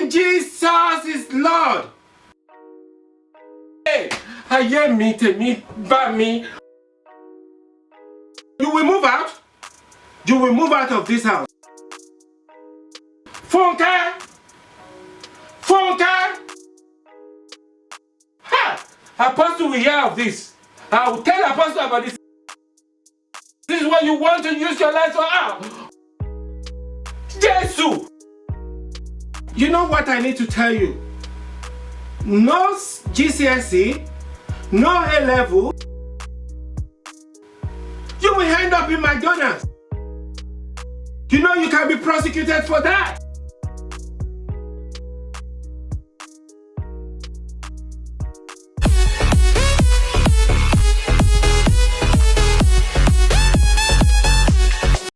Jesus is Lord. Hey, I hear me, me, by me. You will move out. You will move out of this house. Funke! Funke! Ha! Apostle will hear of this. I will tell Apostle about this. This is what you want to use your life for. Jesus! You know what I need to tell you? No GCSE, no A level. You will end up in McDonald's. You know you can be prosecuted for that.